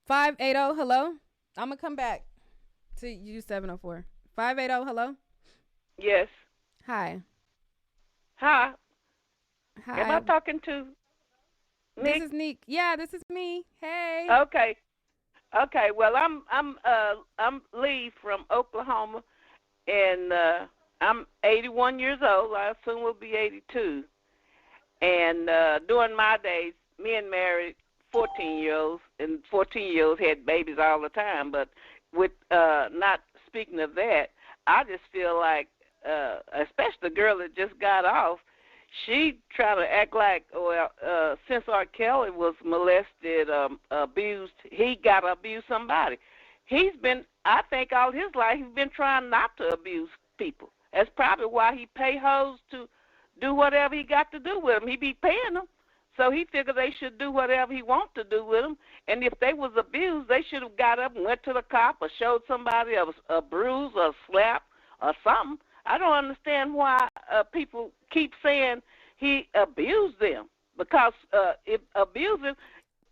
580, hello? I'm going to come back to you 704. 580, hello? Yes. Hi. Hi. Am I Hi. talking to This Nick? is Nique. Yeah, this is me. Hey. Okay. Okay. Well, I'm Lee from Oklahoma, and I'm 81 years old. I soon will be 82. And during my days, men married 14-year-olds, and 14-year-olds had babies all the time. But with not speaking of that, I just feel like, especially the girl that just got off, she trying to act like, well, since R. Kelly was molested, abused, he got to abuse somebody. He's been, I think, all his life he's been trying not to abuse people. That's probably why he pay hoes to do whatever he got to do with them. He be paying them. So he figured they should do whatever he wants to do with them. And if they was abused, they should have got up and went to the cop or showed somebody a bruise or a slap or something. I don't understand why people keep saying he abused them. Because if abusing,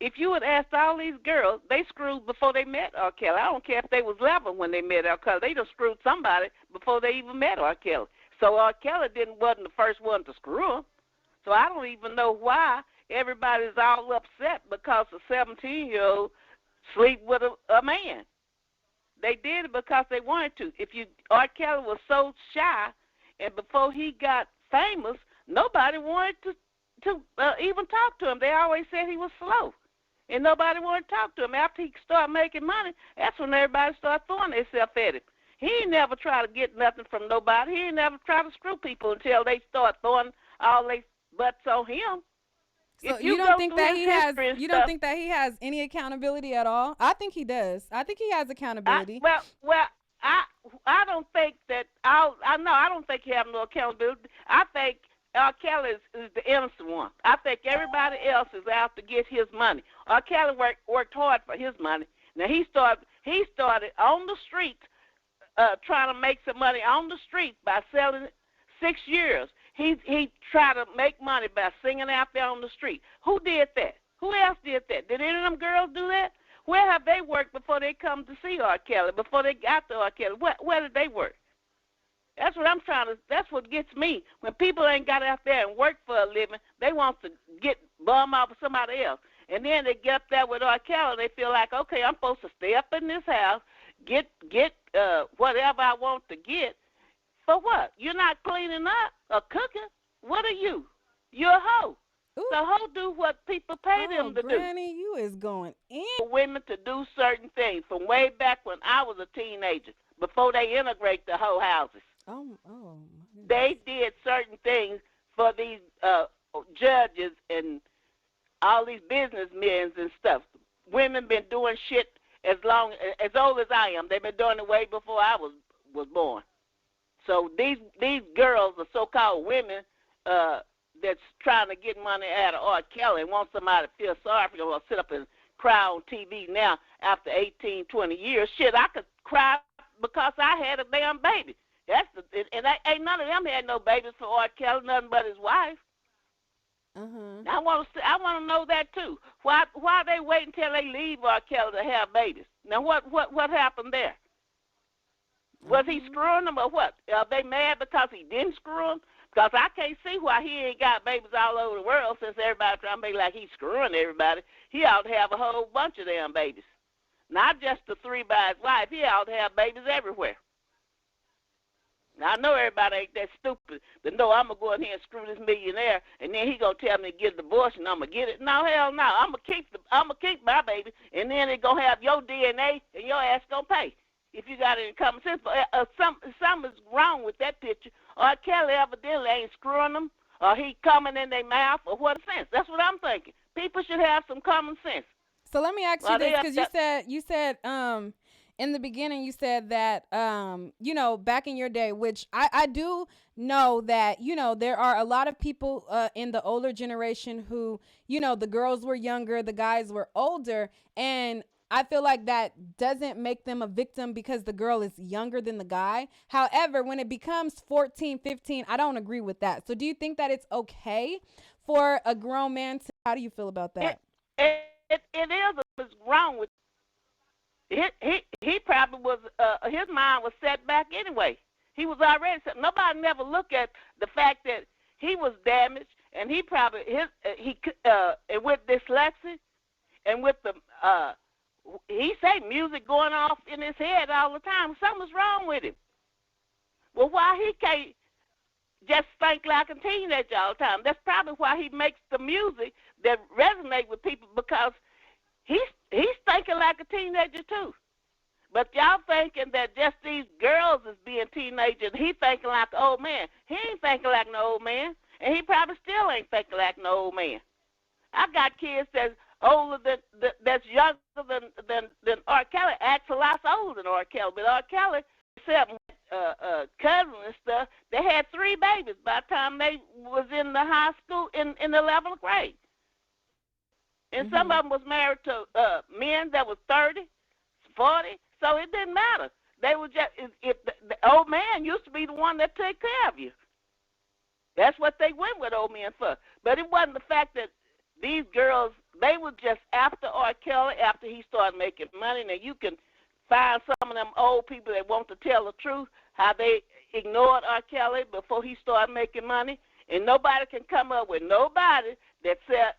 if you would ask all these girls, they screwed before they met R. Kelly. I don't care if they was 11 when they met R. Kelly. They just screwed somebody before they even met R. Kelly. So R. Kelly wasn't the first one to screw him. So I don't even know why everybody's all upset because a 17-year-old sleep with a man. They did it because they wanted to. If you R. Kelly was so shy, and before he got famous, nobody wanted to even talk to him. They always said he was slow, and nobody wanted to talk to him. After he started making money, that's when everybody started throwing themselves at him. He ain't never try to get nothing from nobody. He ain't never try to screw people until they start throwing all their butts on him. So If you you don't go think through that his he has history and you don't stuff, think that he has any accountability at all? I think he does. I think he has I accountability. well I I don't think that I know I don't think he have no accountability. I think R. Kelly is the innocent one. I think everybody else is out to get his money. R. Kelly worked hard for his money. Now he started on the street trying to make some money on the street by selling 6 years. He tried to make money by singing out there on the street. Who did that? Who else did that? Did any of them girls do that? Where have they worked before they come to see R. Kelly? Before they got to R. Kelly, where did they work? That's what I'm trying to. That's what gets me. When people ain't got out there and work for a living, they want to get bum off of somebody else, and then they get up there with R. Kelly. And they feel like, okay, I'm supposed to stay up in this house, get whatever I want to get. For what? You're not cleaning up or cooking. What are you? You're a hoe. Ooh. So hoe do what people pay Oh, them to do. Granny, you is going in. Women to do certain things from way back when I was a teenager, before they integrate the hoe houses. Oh my goodness. They did certain things for these judges and all these businessmen and stuff. Women been doing shit as old as I am. They've been doing it way before I was born. So these girls are so-called women that's trying to get money out of R. Kelly and want somebody to feel sorry for them or sit up and cry on TV now after 18, 20 years. Shit, I could cry because I had a damn baby. Ain't none of them had no babies for R. Kelly, nothing but his wife. Uh-huh. I want to know that too. Why they wait until they leave R. Kelly to have babies? Now what happened there? Was he Uh-huh. screwing them or what? Are they mad because he didn't screw them? Because I can't see why he ain't got babies all over the world since everybody trying to be like he's screwing everybody. He ought to have a whole bunch of damn babies. Not just the three by his wife. He ought to have babies everywhere. Now, I know everybody ain't that stupid to know I'm going to go in here and screw this millionaire, and then he going to tell me to get a divorce and I'm going to get it. No, hell no. I'm gonna keep my baby, and then they going to have your DNA, and your ass going to pay. If you got any common sense. But something's wrong with that picture. Or Kelly evidently ain't screwing them, or he coming in their mouth, or what sense? That's what I'm thinking. People should have some common sense. So let me ask you Well, this, they up because you there. said in the beginning you said that back in your day, which I do know that there are a lot of people in the older generation who the girls were younger, the guys were older, and I feel like that doesn't make them a victim because the girl is younger than the guy. However, when it becomes 14, 15, I don't agree with that. So do you think that it's okay for a grown man to, how do you feel about It, that? it is what's wrong with. he probably was his mind was set back anyway. He was already set. Nobody never looked at the fact that he was damaged, and he probably and with dyslexia and with the he say music going off in his head all the time. Something's wrong with him. Well, why he can't just think like a teenager all the time? That's probably why he makes the music that resonate with people, because he's thinking like a teenager too. But y'all thinking that just these girls is being teenagers, he thinking like an old man. He ain't thinking like no old man, and he probably still ain't thinking like no old man. I got kids that's older that's younger than R. Kelly, acts a lot older than R. Kelly. But R. Kelly, except cousins and stuff, they had 3 babies by the time they was in the high school in the 11th grade. And some of them was married to men that was 30, 40, so it didn't matter. They were just, if the old man used to be the one that took care of you. That's what they went with old men for. But it wasn't the fact that these girls, they were just after R. Kelly after he started making money. Now, you can find some of them old people that want to tell the truth, how they ignored R. Kelly before he started making money. And nobody can come up with nobody that said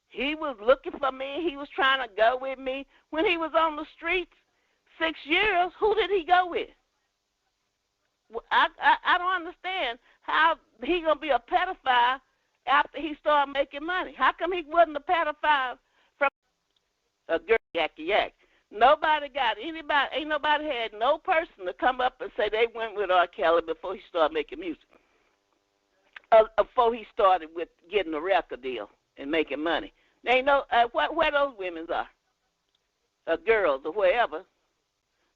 he was looking for me, he was trying to go with me. When he was on the streets 6 years, who did he go with? I don't understand how he going to be a pedophile after he started making money. How come he wasn't a pedophile from a girl yakky yak? Nobody got anybody, ain't nobody had no person to come up and say they went with R. Kelly before he started making music. Before he started with getting a record deal and making money. They know where those women are, girls or wherever.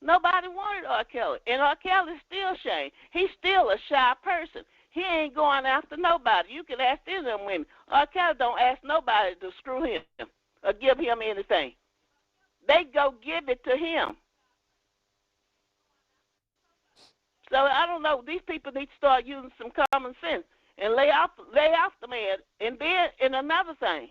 Nobody wanted R. Kelly, and R. Kelly's still shy. He's still a shy person. He ain't going after nobody. You can ask any of them women. R. Kelly don't ask nobody to screw him or give him anything. They go give it to him. So I don't know. These people need to start using some common sense and lay off the man. And then, and another thing,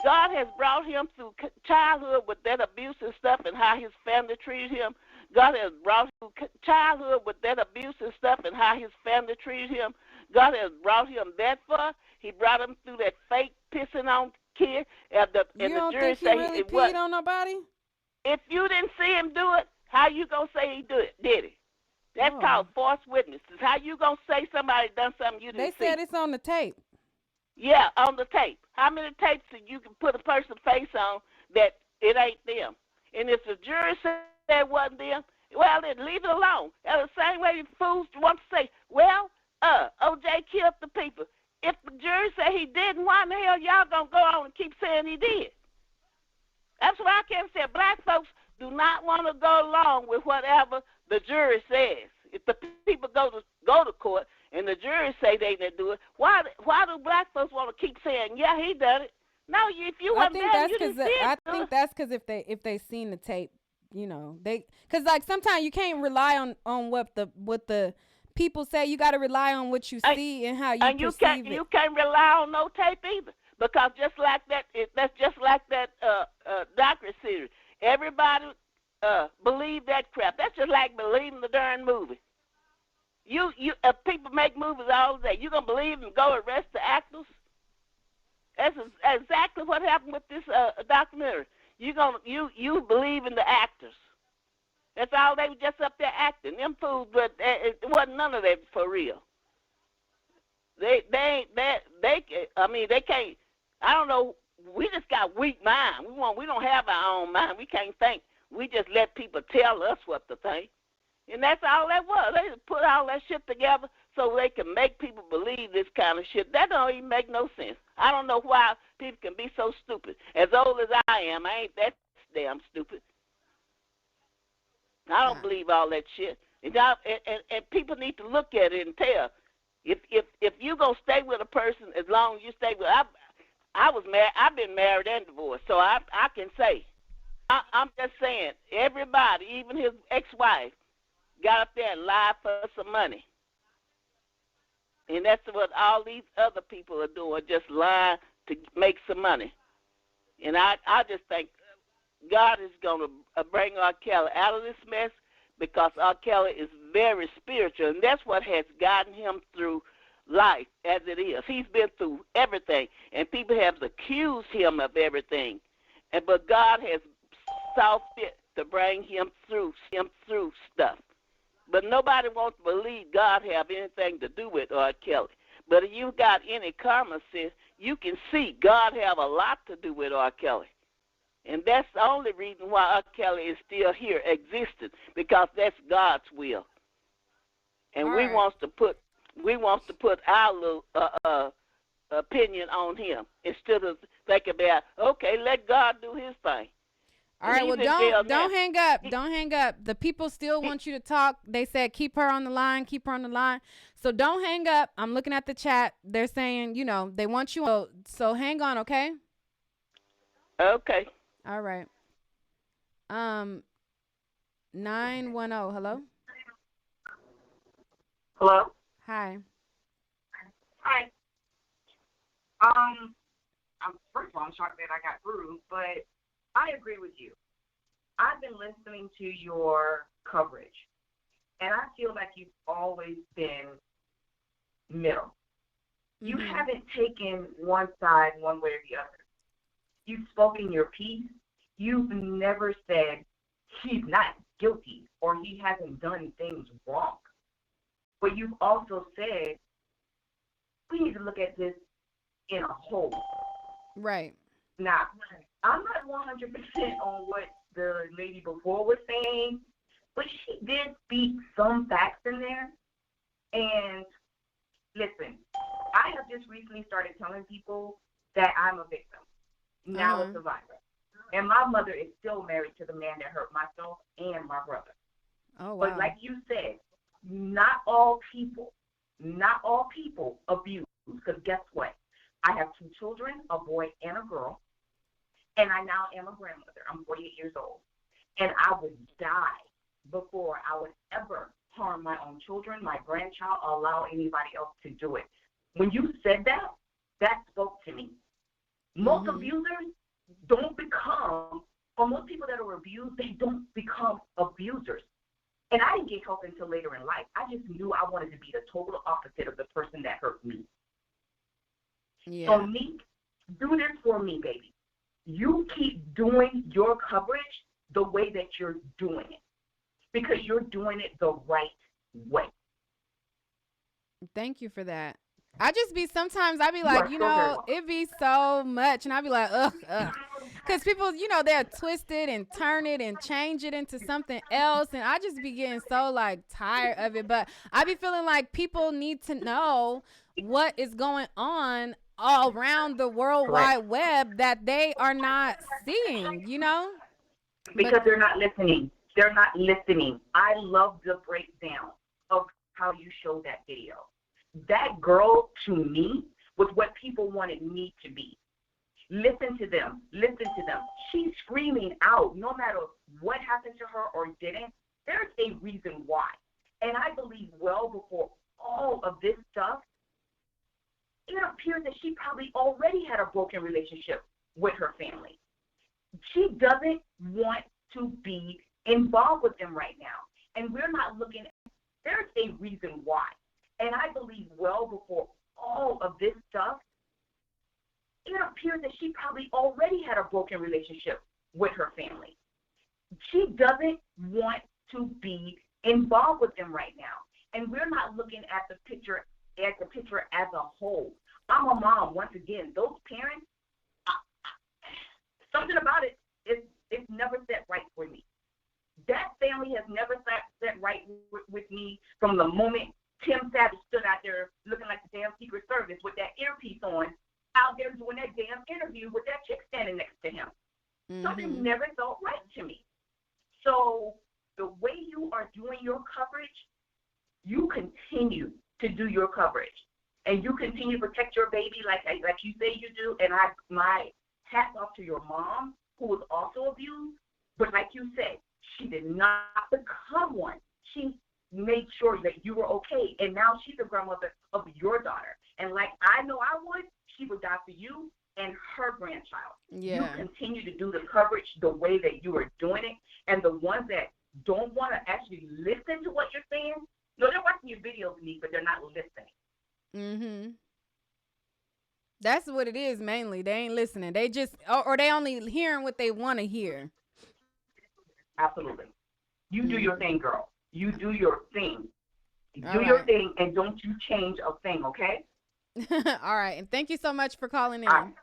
God has brought him through childhood with that abuse and stuff and how his family treated him. God has brought him through childhood with that abuse and stuff and how his family treated him. God has brought him that far. He brought him through that fake pissing on kid. You don't think he really peed on nobody? If you didn't see him do it, how you going to say he did it? That's called false witnesses. How you going to say somebody done something you didn't see? They said it's on the tape. Yeah, on the tape. How many tapes you can put a person's face on that it ain't them? And if the jury said it wasn't them, well, then leave it alone. That's the same way fools want to say, well, O.J. killed the people. If the jury said he didn't, why in the hell y'all going to go on and keep saying he did? That's why I can't say black folks do not want to go along with whatever the jury says. If the people go to court and the jury say they didn't do it, why do black folks want to keep saying, yeah, he done it? No, if you wasn't there, you didn't see it. I think that's because if they seen the tape, you know, because like sometimes you can't rely on what the people say. You got to rely on what you see and how you perceive it. You can't rely on no tape either, because just like that, that's just like that documentary series. Everybody believe that crap. That's just like believing the darn movie. People make movies all day. You gonna believe and go arrest the actors? That's exactly what happened with this documentary. You believe in the actors. That's all. They were just up there acting. Them fools, but it wasn't none of that for real. They can't. I don't know. We just got weak mind. We don't have our own mind. We can't think. We just let people tell us what to think. And that's all that was. They just put all that shit together so they can make people believe this kind of shit. That don't even make no sense. I don't know why people can be so stupid. As old as I am, I ain't that damn stupid. I don't believe all that shit. And people need to look at it and tell. If you gonna stay with a person as long as you stay with, I was married. I've been married and divorced, so I can say. I'm just saying, everybody, even his ex-wife, got up there and lied for some money. And that's what all these other people are doing, just lying to make some money. And I just think God is going to bring R. Kelly out of this mess because R. Kelly is very spiritual, and that's what has gotten him through life as it is. He's been through everything, and people have accused him of everything, but God has saw fit to bring him through stuff. But nobody wants to believe God have anything to do with R. Kelly. But if you got any common sense, you can see God have a lot to do with R. Kelly. And that's the only reason why R. Kelly is still here, existing, because that's God's will. And we want to put our little opinion on him instead of thinking about, okay, let God do his thing. All right, well, don't hang up. Don't hang up. The people still want you to talk. They said keep her on the line, keep her on the line. So don't hang up. I'm looking at the chat. They're saying, they want you. So hang on, okay? Okay. All right. 910, hello? Hello? Hi. Hi. First of all, I'm shocked that I got through, but I agree with you. I've been listening to your coverage, and I feel like you've always been middle. Mm-hmm. You haven't taken one side one way or the other. You've spoken your piece. You've never said he's not guilty or he hasn't done things wrong. But you've also said we need to look at this in a whole. Right. Now, I'm not 100% on what the lady before was saying, but she did speak some facts in there. And listen, I have just recently started telling people that I'm a victim, now a survivor. And my mother is still married to the man that hurt myself and my brother. Oh, wow. But like you said, not all people abuse. Because guess what? I have 2 children, a boy and a girl. And I now am a grandmother. I'm 48 years old. And I would die before I would ever harm my own children, my grandchild, or allow anybody else to do it. When you said that, that spoke to me. Most abusers don't become, or most people that are abused, they don't become abusers. And I didn't get help until later in life. I just knew I wanted to be the total opposite of the person that hurt me. Yeah. So, Nique, do this for me, baby. You keep doing your coverage the way that you're doing it, because you're doing it the right way. Thank you for that. Sometimes I be like, it be so much, and I be like, ugh. Because people, they'll twist it and turn it and change it into something else, and I just be getting so, tired of it. But I be feeling like people need to know what is going on all around the World Wide Web that they are not seeing, Because they're not listening. They're not listening. I love the breakdown of how you showed that video. That girl, to me, was what people wanted me to be. Listen to them. Listen to them. She's screaming out, no matter what happened to her or didn't. There's a reason why. And I believe well before all of this stuff, it appears that she probably already had a broken relationship with her family. She doesn't want to be involved with them right now. And we're not looking at, there's a reason why. And I believe well before all of this stuff, it appears that she probably already had a broken relationship with her family. She doesn't want to be involved with them right now. And we're not looking at the picture as a whole. I'm a mom. Once again, those parents, something about it's never set right for me. That family has never set right with me from the moment Tim Savage stood out there looking like the damn Secret Service with that earpiece on, out there doing that damn interview with that chick standing next to him. Something never felt right to me. So the way you are doing your coverage, you continue to do your coverage, and you continue to protect your baby like you say you do. And my hats off to your mom, who was also abused, but like you said, she did not become one. She made sure that you were okay, and now she's the grandmother of your daughter. And like I know I would, she would die for you, and her grandchild. You Yeah. continue to do the coverage the way that you are doing it, and the ones that don't want to actually listen to what you're saying, no, they're watching your videos, Nique, but they're not listening. Mm-hmm. That's what it is mainly. They ain't listening. They just or they only hearing what they want to hear. Absolutely. You do your Mm-hmm. thing, girl. You do your thing. All Do your right. thing, and don't you change a thing, okay? All right. And thank you so much for calling All right. in.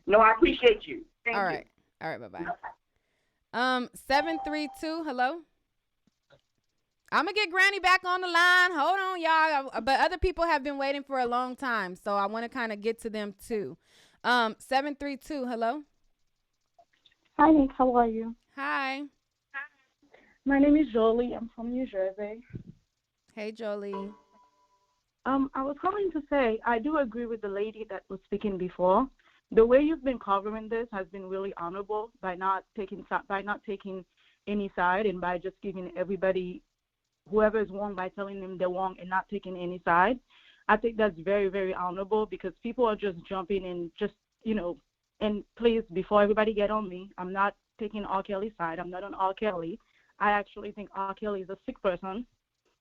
No, I appreciate you. All Thank you. right. All right. Bye-bye. 732, hello? I'm gonna get Granny back on the line. Hold on, y'all. But other people have been waiting for a long time, so I want to kind of get to them too. 732, hello? Hi, Nick. How are you? Hi. My name is Jolie. I'm from New Jersey. Hey, Jolie. I was calling to say I do agree with the lady that was speaking before. The way you've been covering this has been really honorable by not taking any side and by just giving everybody, whoever is wrong, by telling them they're wrong and not taking any side. I think that's very, very honorable because people are just jumping in, just, and please, before everybody get on me, I'm not taking R. Kelly's side. I'm not on R. Kelly. I actually think R. Kelly is a sick person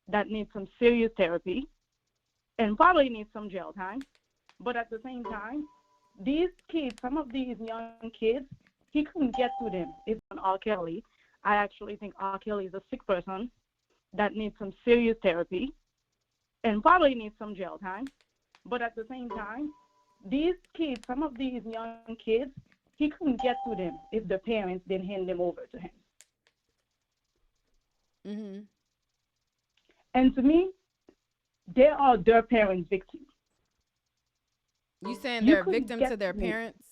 that needs some serious therapy and probably needs some jail time. But at the same time, these kids, some of these young kids, he couldn't get to them if on R. Kelly. I actually think R. Kelly is a sick person that needs some serious therapy and probably needs some jail time. But at the same time, these kids, some of these young kids, he couldn't get to them if the parents didn't hand them over to him. Mm-hmm. And to me, they are their parents' victims. You saying You they're a couldn't victim to get their to me. parents?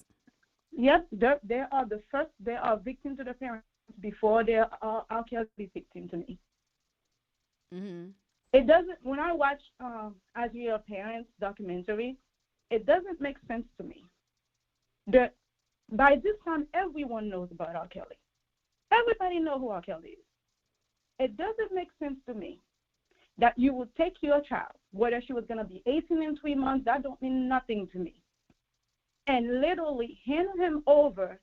Yes, they are the first. They are victims to the parents before they are R. Kelly victim to me. Mm-hmm. It doesn't. When I watch As We Are Parents documentary, it doesn't make sense to me. That by this time everyone knows about R. Kelly. Everybody knows who R. Kelly is. It doesn't make sense to me that you would take your child, whether she was going to be 18 in 3 months, that don't mean nothing to me, and literally hand her over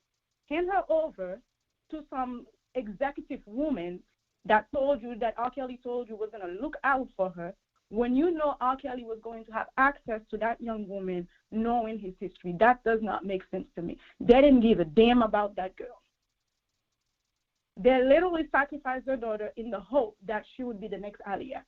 to some executive woman that told you that R. Kelly told you was going to look out for her when you know R. Kelly was going to have access to that young woman knowing his history. That does not make sense to me. They didn't give a damn about that girl. They literally sacrificed their daughter in the hope that she would be the next Aliyah.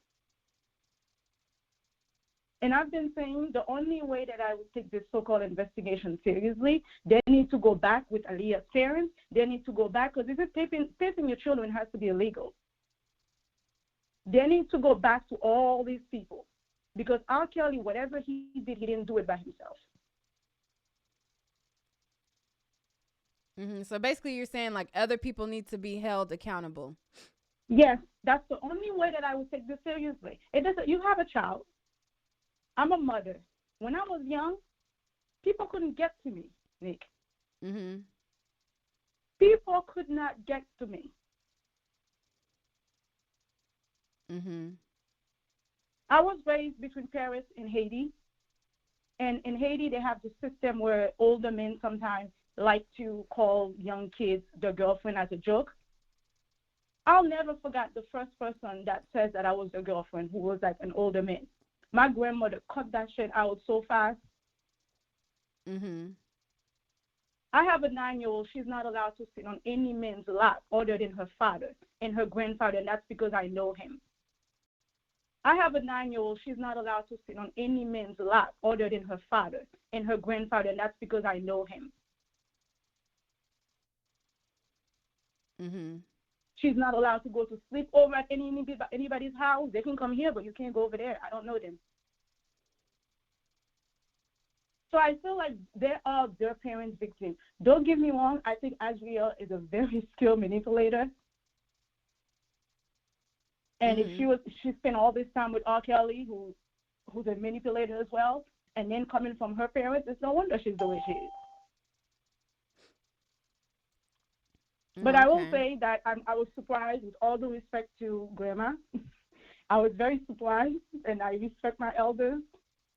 And I've been saying the only way that I would take this so-called investigation seriously, they need to go back with Aliyah's parents. They need to go back, because if it's taping your children has to be illegal. They need to go back to all these people, because R. Kelly, whatever he did, he didn't do it by himself. Mm-hmm. So basically you're saying like other people need to be held accountable. Yes, that's the only way that I would take this seriously. It doesn't. You have a child. I'm a mother. When I was young, people couldn't get to me, Nick. Mm-hmm. People could not get to me. Mm-hmm. I was raised between Paris and Haiti. And in Haiti, they have the system where older men sometimes like to call young kids their girlfriend as a joke. I'll never forget the first person that says that I was their girlfriend who was like an older man. My grandmother cut that shit out so fast. Mm-hmm. I have a 9-year-old. She's not allowed to sit on any man's lap other than her father and her grandfather, and that's because I know him. I have a 9-year-old. She's not allowed to sit on any man's lap other than her father and her grandfather, and that's because I know him. Mm-hmm. She's not allowed to go to sleep over at anybody's house. They can come here, but you can't go over there. I don't know them. So I feel like they are their parents' victims. Don't get me wrong. I think Azriel is a very skilled manipulator. And Mm-hmm. if she spent all this time with R. Kelly, who's a manipulator as well, and then coming from her parents, it's no wonder she's the way she is. But I will Okay. say that I was surprised, with all due respect to Grandma. I was very surprised, and I respect my elders.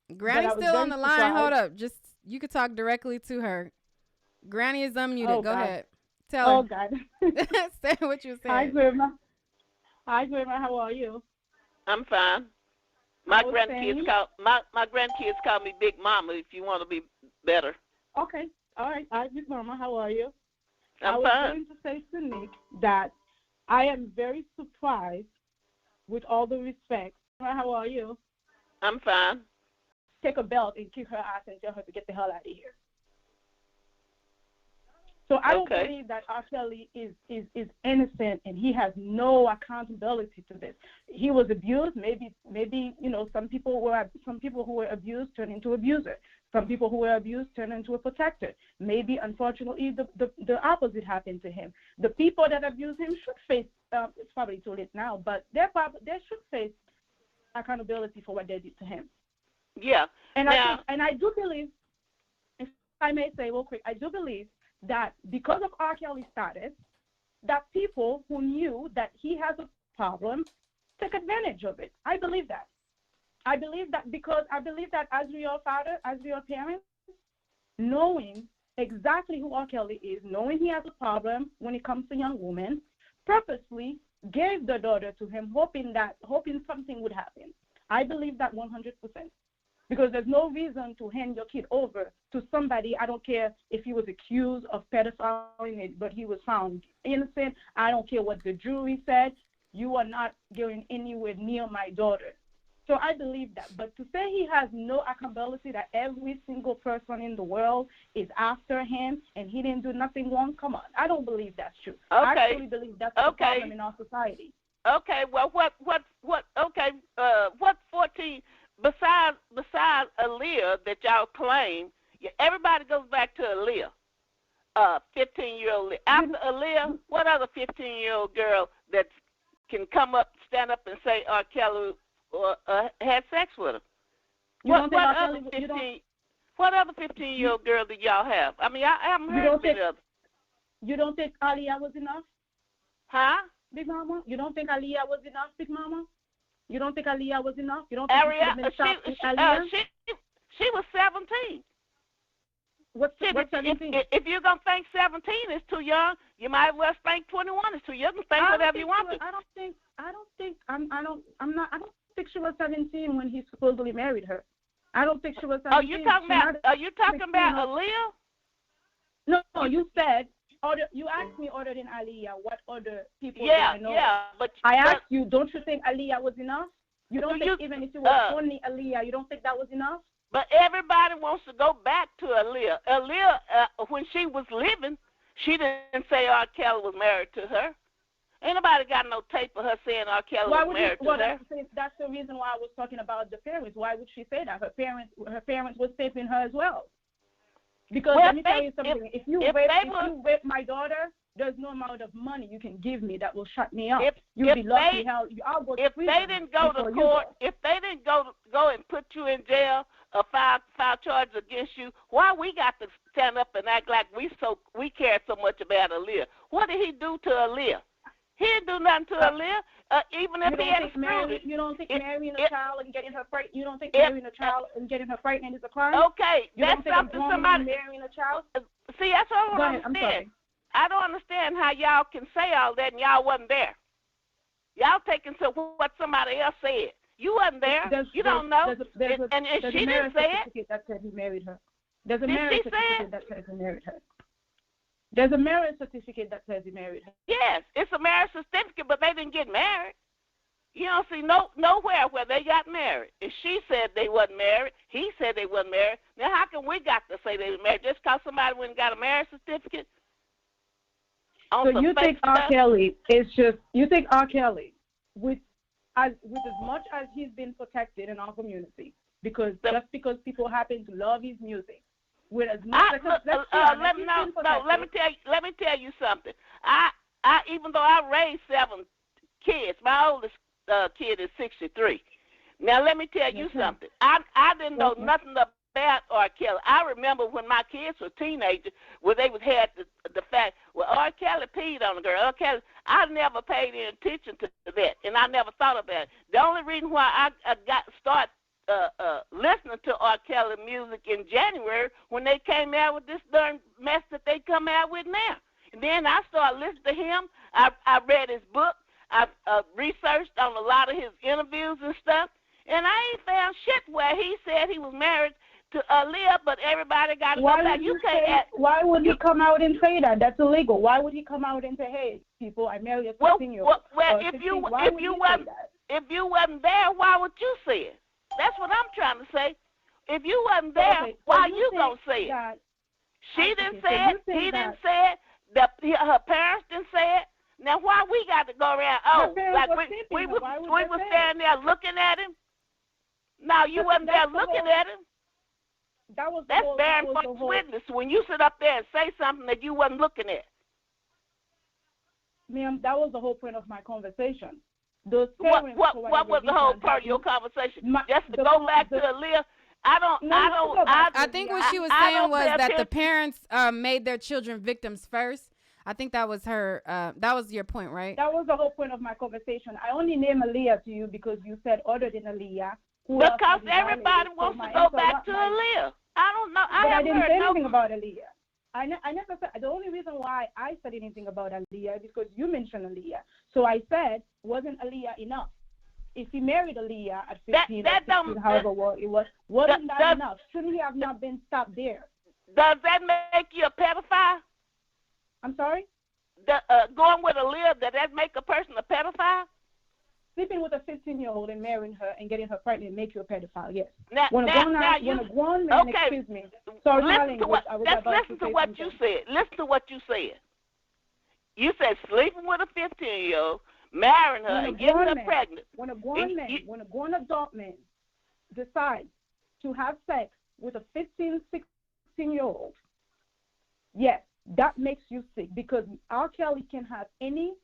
But Granny's I was still on very the line. surprised. Hold up. Just You could talk directly to her. Granny is unmuted. Oh Go God. ahead. Tell Oh her. God. Say what you Hi, said. Grandma. Hi, Grandma. How are you? I'm fine. I My was grandkids saying. call my grandkids call me Big Mama. If you want to be better, Okay. All right. Hi, Miss Mama. How are you? I I'm was fine. going to say to Nick that I am very surprised, with all the respect. How are you? I'm fine. Take a belt and kick her ass and tell her to get the hell out of here. So I don't Okay. believe that R. Kelly is innocent and he has no accountability to this. He was abused. Maybe some people who were abused turned into abusers. Some people who were abused turned into a protector. Maybe unfortunately the opposite happened to him. The people that abused him should face. It's probably too late now, but they should face accountability for what they did to him. Yeah. And now, I do believe, if I may say real quick, I do believe that because of R. Kelly's status, that people who knew that he has a problem took advantage of it. I believe that. I believe that because I believe that as your father, as your parents, knowing exactly who R. Kelly is, knowing he has a problem when it comes to young women, purposely gave the daughter to him, hoping something would happen. I believe that 100%. Because there's no reason to hand your kid over to somebody. I don't care if he was accused of pedophilia, but he was found innocent. I don't care what the jury said. You are not going anywhere near my daughter. So I believe that. But to say he has no accountability, that every single person in the world is after him and he didn't do nothing wrong, come on. I don't believe that's true. okay. I actually believe that's the problem in our society. Okay. Well, what? Okay. What 14? Besides Aaliyah that y'all claim, everybody goes back to Aaliyah, 15-year-old. After Aaliyah, what other 15-year-old girl that can come up, stand up, and say R. Kelly had sex with her? What other 15-year-old girl did y'all have? I mean, I haven't heard many others. You don't think Aaliyah was enough? Huh? Big Mama? You don't think Aaliyah was enough, Big Mama? You don't think Aaliyah was enough? You don't think she was 17. What's 17? If you're gonna think 17 is too young, you might as well think 21 is too young. Think whatever you want to. I don't think she was 17 when he supposedly married her. I don't think she was 17. Are you talking about Aaliyah? No, you said. You asked me other than Aaliyah, what other people did I know? But I asked you, don't you think Aaliyah was enough? You don't think even if it was only Aaliyah, you don't think that was enough? But everybody wants to go back to Aaliyah. Aaliyah, when she was living, she didn't say R. Kelly was married to her. Ain't nobody got no tape of her saying R. Kelly was married to her. That's the reason why I was talking about the parents. Why would she say that? Her parents was taping her as well. Because let me tell you something. If you rape my daughter, there's no amount of money you can give me that will shut me up. You'll be lucky hell. I'll go to prison. If they didn't go to court, if they didn't go and put you in jail or file charges against you, why we got to stand up and act like we care so much about Aaliyah? What did he do to Aaliyah? He didn't do nothing to Aaliyah. Even if he had screwed. You don't think marrying a child and getting her pregnant? You don't think marrying a child and getting her pregnant is a crime? Okay, that's something somebody marrying a child. See, that's what I don't understand. I don't understand how y'all can say all that and y'all wasn't there. Y'all taking to what somebody else said. You wasn't there. You don't know. And she didn't say it. That said he married her. There's a marriage certificate that says he married her. There's a marriage certificate that says he married her. Yes, it's a marriage certificate, but they didn't get married. You don't see nowhere where they got married. If she said they wasn't married, he said they wasn't married. Now, how can we got to say they were married just because somebody went and got a marriage certificate? So you think R. Kelly is just, with as much as he's been protected in our community, just because people happen to love his music, with as much let me tell you something. I even though I raised 7 kids, my oldest kid is 63. Now let me tell you something. I didn't know nothing about R. Kelly. I remember when my kids were teenagers, where they had the fact, well, R. Kelly peed on a girl. R. Kelly, I never paid any attention to that, and I never thought about it. The only reason why I got started listening to R. Kelly music in January when they came out with this darn mess that they come out with now. And then I started listening to him. I read his book. I researched on a lot of his interviews and stuff. And I ain't found shit where he said he was married to Aaliyah, but everybody got to go back. Why would he come out and say that? That's illegal. Why would he come out and say, "Hey, people, I married a 15-year-old"? Well, if you wasn't there, why would you say it? That's what I'm trying to say. If you wasn't there, why you gonna say it? She didn't say it. He didn't say it. Her parents didn't say it. Now why we got to go around? Oh, like we was standing there looking at him. No, you wasn't there looking at him. That's bearing false witness when you sit up there and say something that you wasn't looking at. Ma'am, that was the whole point of my conversation. Those what was the whole part of your conversation? Just to go back to Aaliyah. I think what she was saying was that the parents made their children victims first. I think that was her. That was your point, right? That was the whole point of my conversation. I only named Aaliyah to you because you said other than Aaliyah. Because everybody wants to go back to Aaliyah. I don't know. I didn't say anything about Aaliyah. I never said. The only reason why I said anything about Aaliyah is because you mentioned Aaliyah. So I said, wasn't Aaliyah enough? If he married Aaliyah at 15, or 16, however well it was, wasn't that enough? Shouldn't he have not been stopped there? Does that make you a pedophile? I'm sorry? Going with Aaliyah, does that make a person a pedophile? Sleeping with a 15-year-old and marrying her and getting her pregnant make you a pedophile, yes. When a grown man, excuse me. Sorry, listen to what you said. Listen to what you said. You said sleeping with a 15-year-old, marrying her, and getting her pregnant. When a grown adult man decides to have sex with a 15, 16-year-old, yes, that makes you sick because R. Kelly can have any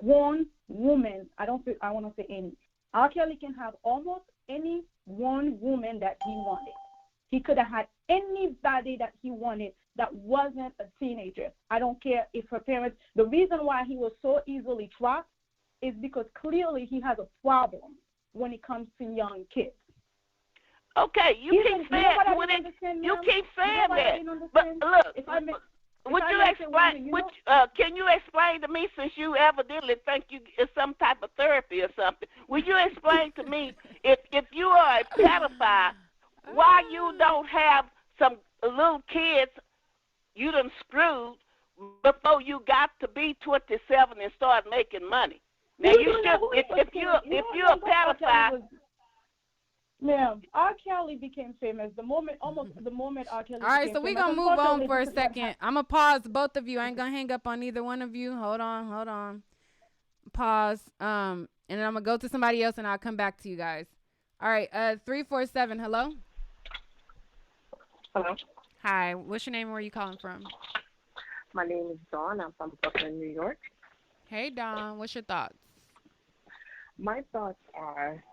grown woman. I want to say any. R. Kelly can have almost any one woman that he wanted. He could have had anybody that he wanted that wasn't a teenager. I don't care if her parents. The reason why he was so easily trapped is because clearly he has a problem when it comes to young kids. Okay, you keep saying that. But look, would you explain? Can you explain to me, since you evidently think it's some type of therapy or something? Would you explain to me if you are a pedophile, why you don't have some little kids you done screwed before you got to be 27 and start making money? Now if you're a pedophile. Ma'am, R. Kelly became famous the moment R. Kelly All right, so we're going to move on for a second. I'm going to pause both of you. I ain't going to hang up on either one of you. Hold on. Pause. And then I'm going to go to somebody else, and I'll come back to you guys. All right, 347, hello? Hello. Hi, what's your name and where are you calling from? My name is Dawn. I'm from Brooklyn, New York. Hey, Dawn, what's your thoughts? My thoughts are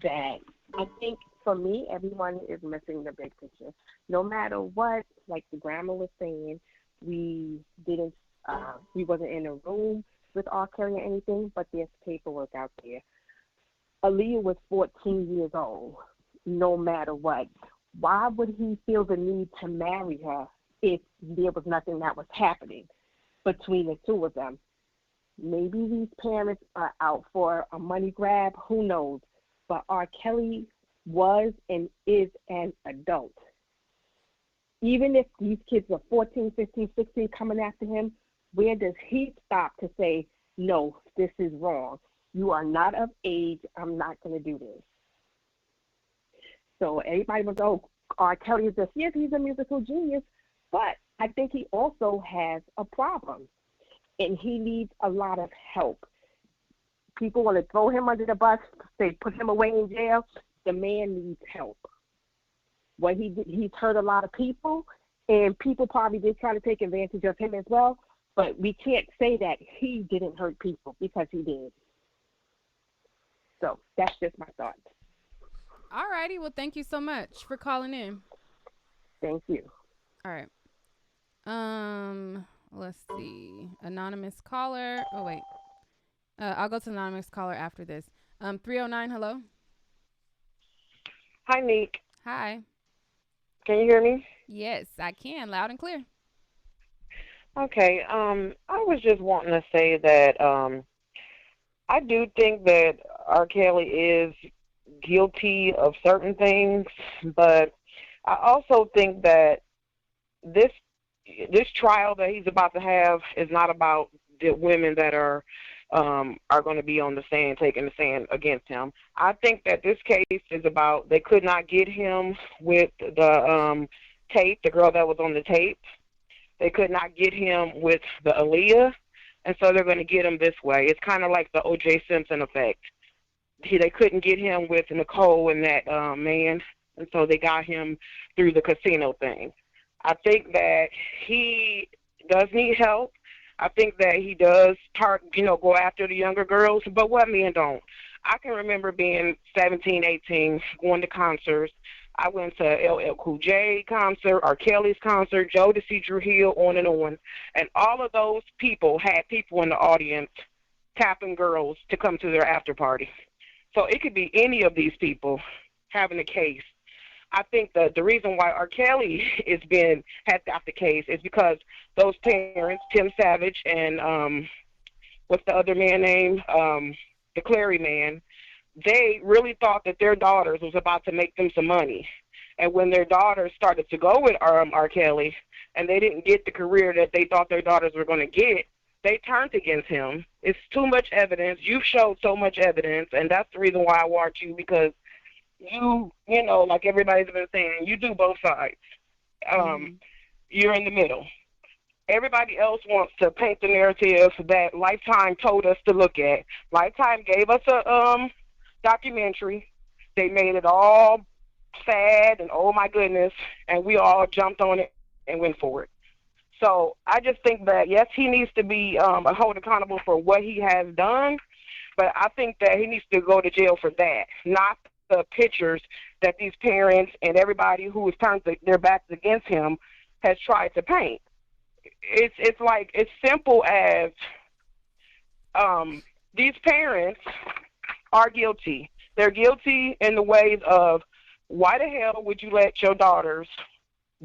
that I think for me, everyone is missing the big picture. No matter what, like the grandma was saying, we wasn't in a room with R. Kelly or anything, but there's paperwork out there. Aaliyah was 14 years old, no matter what. Why would he feel the need to marry her if there was nothing that was happening between the two of them? Maybe these parents are out for a money grab, who knows? But R. Kelly was and is an adult. Even if these kids are 14, 15, 16 coming after him, where does he stop to say, no, this is wrong? You are not of age. I'm not going to do this. So everybody was, R. Kelly is just, yes, he's a musical genius, but I think he also has a problem, and he needs a lot of help. People want to throw him under the bus, they put him away in jail. The man needs help. What he did, he's hurt a lot of people, and people probably did try to take advantage of him as well, but we can't say that he didn't hurt people because he did. So that's just my thoughts. All righty. Well, thank you so much for calling in. Thank you. All right. Let's see. Anonymous caller. Oh, wait. I'll go to anonymous caller after this. 309, hello? Hi, Nique. Hi. Can you hear me? Yes, I can, loud and clear. Okay. I was just wanting to say that I do think that R. Kelly is guilty of certain things, but I also think that this this trial that he's about to have is not about the women that are going to be on the stand, taking the stand against him. I think that this case is about they could not get him with the tape, the girl that was on the tape. They could not get him with the Aaliyah, and so they're going to get him this way. It's kind of like the O.J. Simpson effect. They couldn't get him with Nicole and that man, and so they got him through the casino thing. I think that he does need help. I think that he does go after the younger girls, but what men don't? I can remember being 17, 18, going to concerts. I went to LL Cool J concert, R. Kelly's concert, Joe to see Drew Hill, on and on. And all of those people had people in the audience tapping girls to come to their after party. So it could be any of these people having a case. I think that the reason why R. Kelly has got the case is because those parents, Tim Savage and what's the other man name, the Clary man, they really thought that their daughters was about to make them some money. And when their daughters started to go with R. Kelly and they didn't get the career that they thought their daughters were going to get, they turned against him. It's too much evidence. You've showed so much evidence, and that's the reason why I want you, because like everybody's been saying, you do both sides. You're in the middle. Everybody else wants to paint the narrative that Lifetime told us to look at. Lifetime gave us a documentary. They made it all sad and oh my goodness, and we all jumped on it and went for it. So I just think that, yes, he needs to be held accountable for what he has done, but I think that he needs to go to jail for that, not the pictures that these parents and everybody who has turned their backs against him has tried to paint. It's like, it's simple as these parents are guilty. They're guilty in the ways of, why the hell would you let your daughters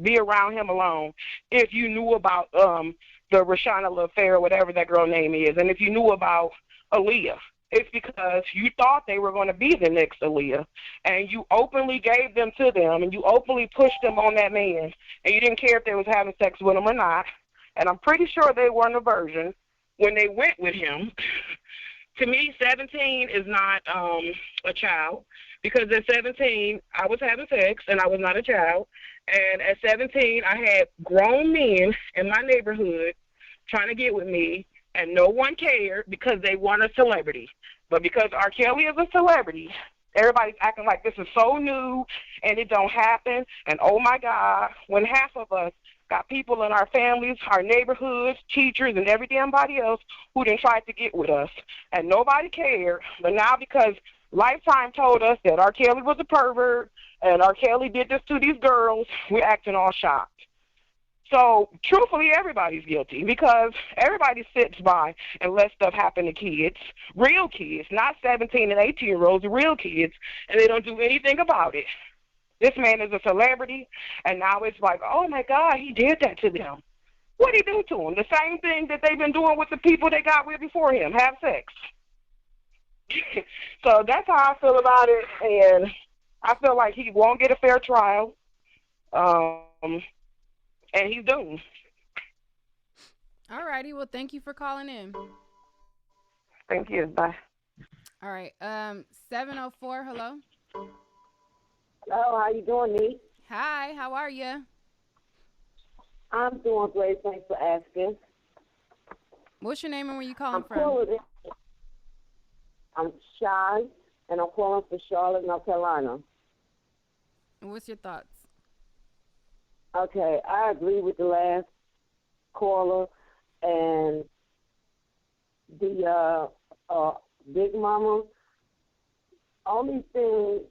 be around him alone if you knew about the Rashana LaFair, whatever that girl name is, and if you knew about Aaliyah? It's because you thought they were going to be the next Aaliyah, and you openly gave them to them, and you openly pushed them on that man, and you didn't care if they was having sex with him or not. And I'm pretty sure they weren't a virgin when they went with him. To me, 17 is not a child, because at 17, I was having sex, and I was not a child. And at 17, I had grown men in my neighborhood trying to get with me, and no one cared because they weren't a celebrity. But because R. Kelly is a celebrity, everybody's acting like this is so new and it don't happen. And oh my God, when half of us got people in our families, our neighborhoods, teachers, and every damn body else who didn't try to get with us, and nobody cared. But now because Lifetime told us that R. Kelly was a pervert and R. Kelly did this to these girls, we're acting all shocked. So, truthfully, everybody's guilty because everybody sits by and lets stuff happen to kids, real kids, not 17 and 18-year-olds, real kids, and they don't do anything about it. This man is a celebrity, and now it's like, oh, my God, he did that to them. What did he do to them? The same thing that they've been doing with the people they got with before him, have sex. So that's how I feel about it, and I feel like he won't get a fair trial. And he's doomed. All righty. Well, thank you for calling in. Thank you. Bye. All right. 704. Hello. Hello. How you doing, Nique? Hi. How are you? I'm doing great. Thanks for asking. What's your name and where you calling from? I'm Shy, and I'm calling for Charlotte, North Carolina. What's your thoughts? Okay, I agree with the last caller, and the Big Mama. Only thing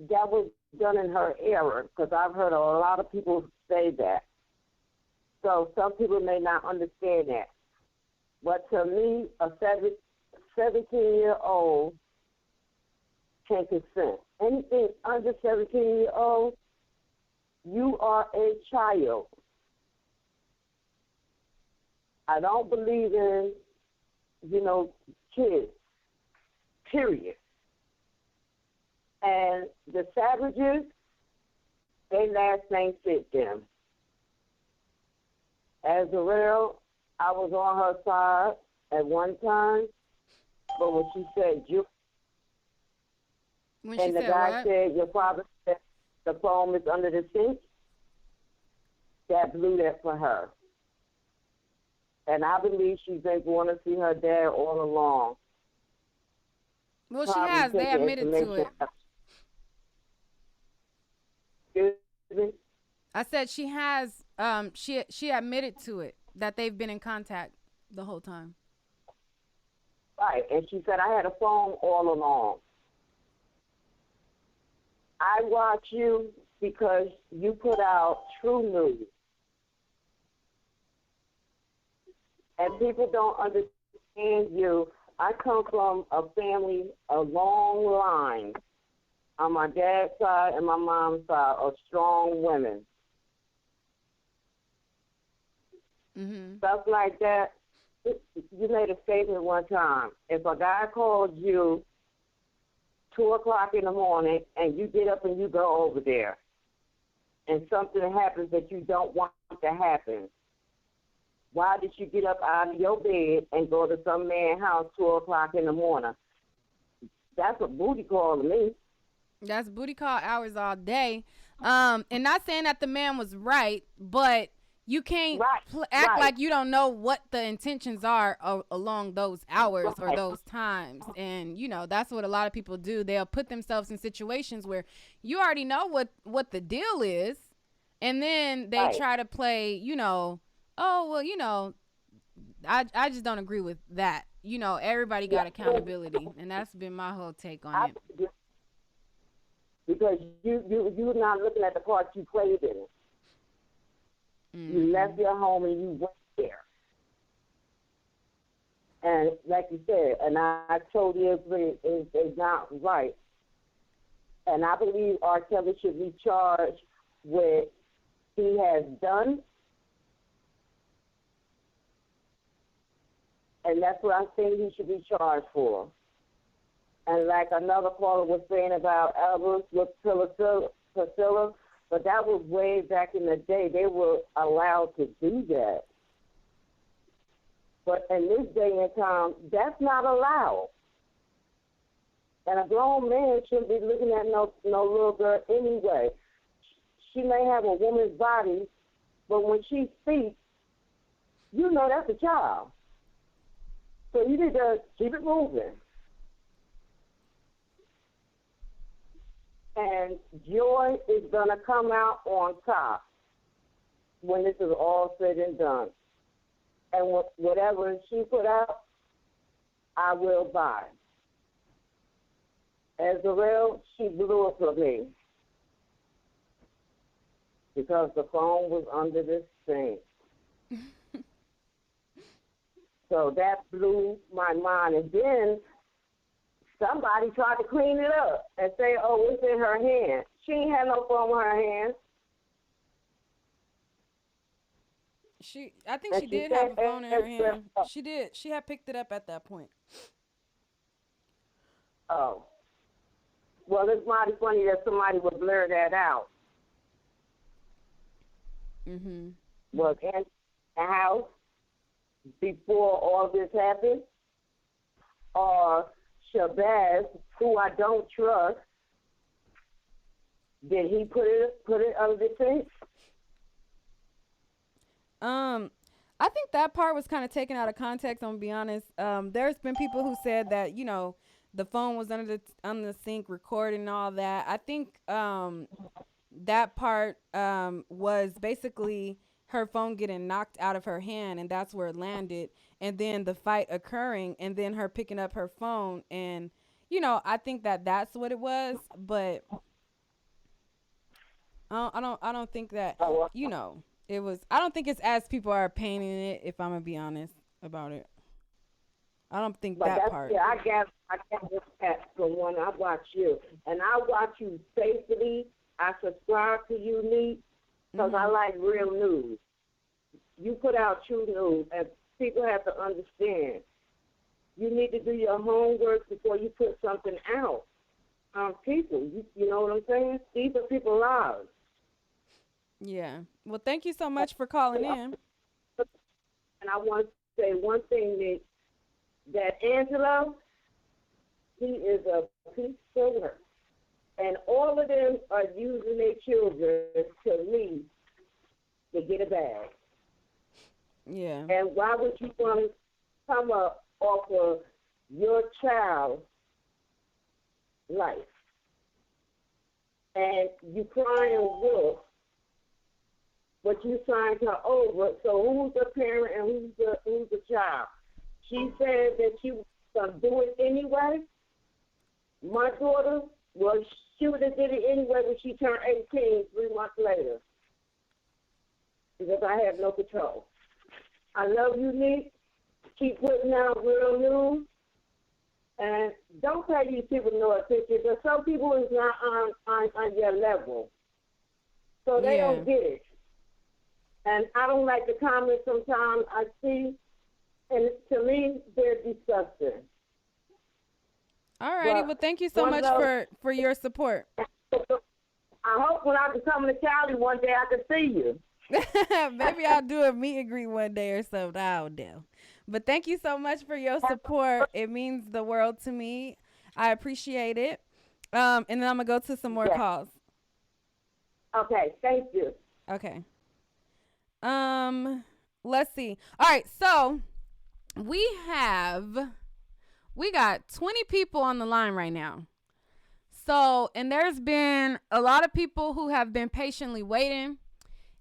that was done in her era, because I've heard a lot of people say that. So some people may not understand that. But to me, a 17-year-old can consent. Anything under 17 years old, you are a child. I don't believe in, kids, period. And the savages, they last name fit them. As a real, I was on her side at one time, but when she said you, When she and the said guy what? said your father said the phone is under the sink, that blew that for her. And I believe she's been going to see her dad all along. Well, she Probably has. They taking admitted to information. it. Excuse me? I said she has. She admitted to it that they've been in contact the whole time. Right, and she said, I had a phone all along. I watch you because you put out true news. And people don't understand you. I come from a family, a long line, on my dad's side and my mom's side, of strong women. Stuff like that. You made a statement one time. If a guy calls you 2 o'clock in the morning and you get up and you go over there and something happens that you don't want to happen, why did you get up out of your bed and go to some man's house 2 o'clock in the morning? That's a booty call to me. That's booty call hours all day. And not saying that the man was right, but you can't act like you don't know what the intentions are along those hours or those times. And, that's what a lot of people do. They'll put themselves in situations where you already know what the deal is. And then they try to play, oh, well, I just don't agree with that. Everybody got accountability. And that's been my whole take on it. Because you're not looking at the part you played in it. You left your home and you went there. And like you said, and I totally agree, it's not right. And I believe R. Kelly should be charged with he has done. And that's what I think he should be charged for. And like another caller was saying about Elvis with Priscilla, but that was way back in the day. They were allowed to do that. But in this day and time, that's not allowed. And a grown man shouldn't be looking at no little girl anyway. She may have a woman's body, but when she speaks, that's a child. So you need to keep it moving. And Joy is going to come out on top when this is all said and done. And whatever she put out, I will buy. As a real, she blew it for me because the phone was under this sink. So that blew my mind. And then somebody tried to clean it up and say, oh, it's in her hand. She ain't had no phone in her hand. I think she did have a phone in her hand. She did. She had picked it up at that point. Oh. Well, it's mighty funny that somebody would blur that out. Was in the house before all this happened? Or Shabazz, who I don't trust, did he put it under the sink? I think that part was kind of taken out of context. I'm gonna be honest. There's been people who said that the phone was under the sink, recording and all that. I think that part was basically her phone getting knocked out of her hand, and that's where it landed. And then the fight occurring, and then her picking up her phone, and I think that's what it was. But I don't think that it was. I don't think it's as people are painting it. If I'm gonna be honest about it. I don't think But that that's part. yeah, I got this pat from when I watch you, and I watch you faithfully. I subscribe to you, Nique, because I like real news. You put out true news, and people have to understand. You need to do your homework before you put something out on people. You know what I'm saying? These are people's lives. Yeah. Well, thank you so much for calling in. And I want to say one thing, Nick, that Angelo, he is a piece of work. And all of them are using their children to leave to get a bag. Yeah. And why would you want to come up off of your child's life? And you crying wolf, but you signed her over. So who's the parent and who's the child? She said that she was going to do it anyway. My daughter, well, she would have did it anyway when she turned 18 3 months later because I have no control. I love you, Nick. Keep putting out real news. And don't pay these people no attention because some people is not on your level. So they don't get it. And I don't like the comments sometimes I see, and to me, they're disgusting. All righty. Well, thank you so much for your support. I hope when I can come to Cali one day, I can see you. Maybe I'll do a meet and greet one day or something. I don't know. But thank you so much for your support. It means the world to me. I appreciate it. And then I'm going to go to some more calls. Okay. Thank you. Okay. Let's see. All right. So we got 20 people on the line right now. So, and there's been a lot of people who have been patiently waiting.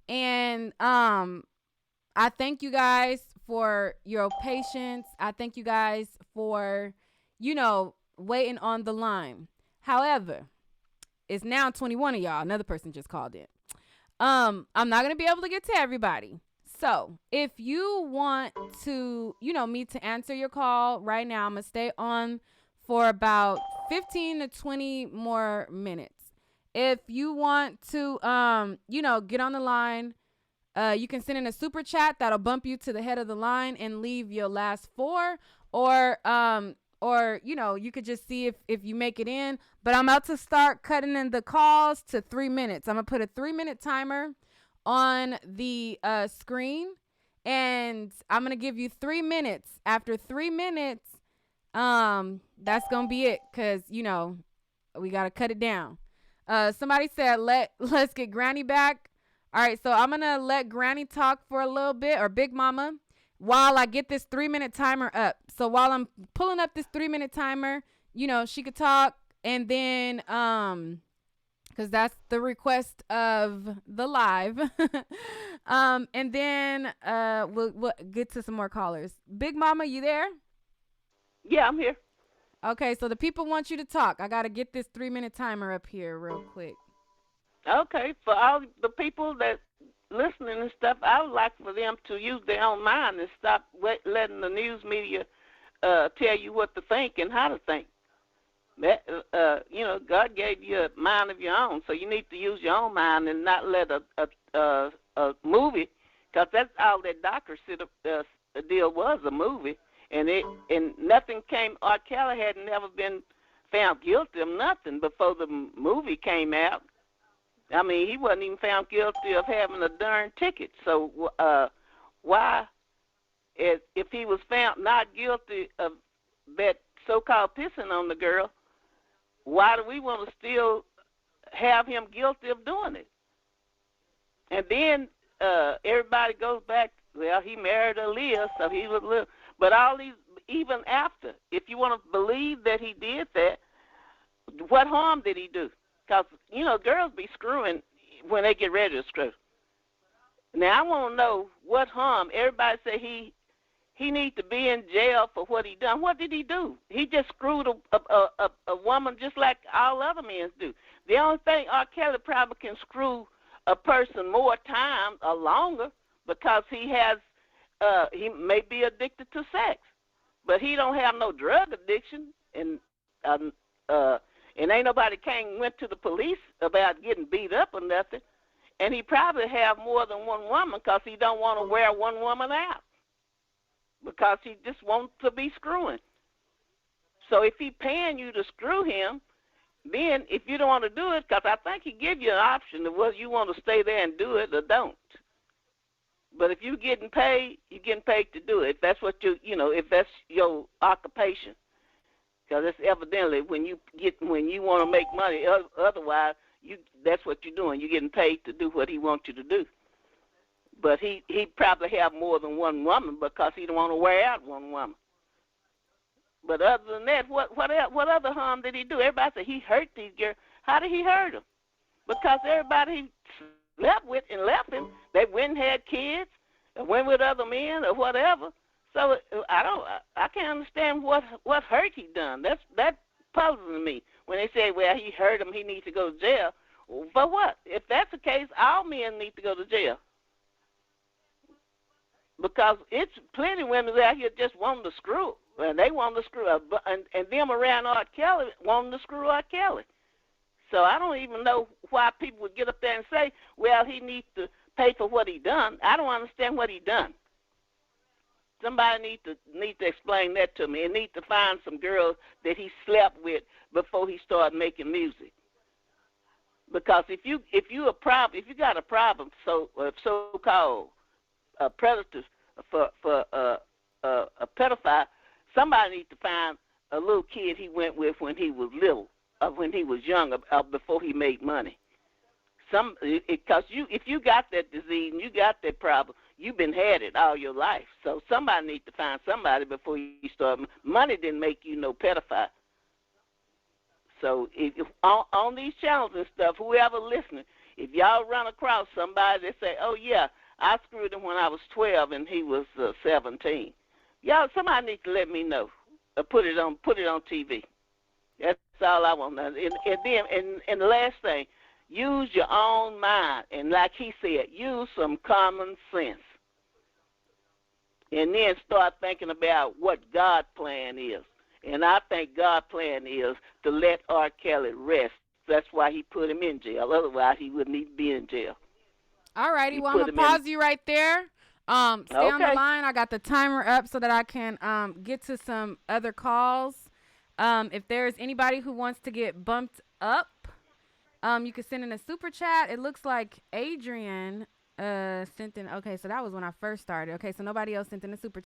And I thank you guys for your patience. I thank you guys for, waiting on the line. However, it's now 21 of y'all. Another person just called in. I'm not going to be able to get to everybody. So if you want to, me to answer your call right now, I'm going to stay on for about 15 to 20 more minutes. If you want to, get on the line, you can send in a super chat that'll bump you to the head of the line and leave your last four, or you could just see if you make it in. But I'm about to start cutting in the calls to 3 minutes. I'm gonna put a 3-minute timer on the screen, and I'm gonna give you 3 minutes. After 3 minutes, that's gonna be it, cause we gotta cut it down. Somebody said let's get Granny back. All right, so I'm gonna let Granny talk for a little bit, or Big Mama, while I get this 3-minute timer up. So while I'm pulling up this 3-minute timer, she could talk, and then because that's the request of the live. And then we'll get to some more callers. Big Mama, you there? Yeah, I'm here. Okay, so the people want you to talk. I gotta get this 3-minute timer up here real quick. Okay, for all the people that listening and stuff, I would like for them to use their own mind and stop letting the news media tell you what to think and how to think. That, God gave you a mind of your own, so you need to use your own mind and not let a movie, because that's all that doctor deal was, a movie, and nothing came. R. Kelly had never been found guilty of nothing before the movie came out. I mean, he wasn't even found guilty of having a darn ticket. So why, if he was found not guilty of that so-called pissing on the girl, why do we want to still have him guilty of doing it? And then everybody goes back, well, he married Aaliyah, so he was little. But all these, even after, if you want to believe that he did that, what harm did he do? Because, girls be screwing when they get ready to screw. Now, I want to know what harm. Everybody say he needs to be in jail for what he done. What did he do? He just screwed a woman just like all other men do. The only thing, R. Kelly probably can screw a person more time or longer because he may be addicted to sex. but he don't have no drug addiction, um, and ain't nobody went to the police about getting beat up or nothing. And he probably have more than one woman because he don't want to wear one woman out because he just wants to be screwing. So if he paying you to screw him, then if you don't want to do it, because I think he give you an option of whether you want to stay there and do it or don't. But if you're getting paid to do it. If that's what if that's your occupation, because it's evidently when you want to make money. Otherwise, that's what you're doing. You're getting paid to do what he wants you to do. But he probably have more than one woman because he don't want to wear out one woman. But other than that, what other harm did he do? Everybody said he hurt these girls. How did he hurt them? Because everybody he slept with and left him, they went and had kids, or went with other men, or whatever. So I can't understand what hurt he done. That puzzles me when they say, well, he hurt him, he needs to go to jail. For what? If that's the case, all men need to go to jail. Because it's plenty of women out here just wanting to screw, and they want to screw up, and them around R. Kelly wanting to screw R. Kelly. So I don't even know why people would get up there and say, well, he needs to pay for what he done. I don't understand what he done. Somebody need to explain that to me, and need to find some girls that he slept with before he started making music. Because if you got a problem, so-called predators for a pedophile, somebody needs to find a little kid he went with when he was little, when he was young, before he made money. Because if you got that disease and you got that problem, you've been had it all your life. So somebody needs to find somebody before you start. Money didn't make you no pedophile. So if on these channels and stuff, whoever listening, if y'all run across somebody that say, oh yeah, I screwed him when I was 12 and he was 17, y'all, somebody needs to let me know. Put it on TV. That's all I want. And then the last thing, use your own mind, and like he said, use some common sense, and then start thinking about what God's plan is. And I think God's plan is to let R. Kelly rest. That's why he put him in jail. Otherwise, he wouldn't need to be in jail. All righty. Well, I'm going to pause you right there. Stay on the line. I got the timer up so that I can get to some other calls. If there's anybody who wants to get bumped up, you can send in a super chat. It looks like Adrian sent in. Okay, so that was when I first started. Okay, so nobody else sent in a super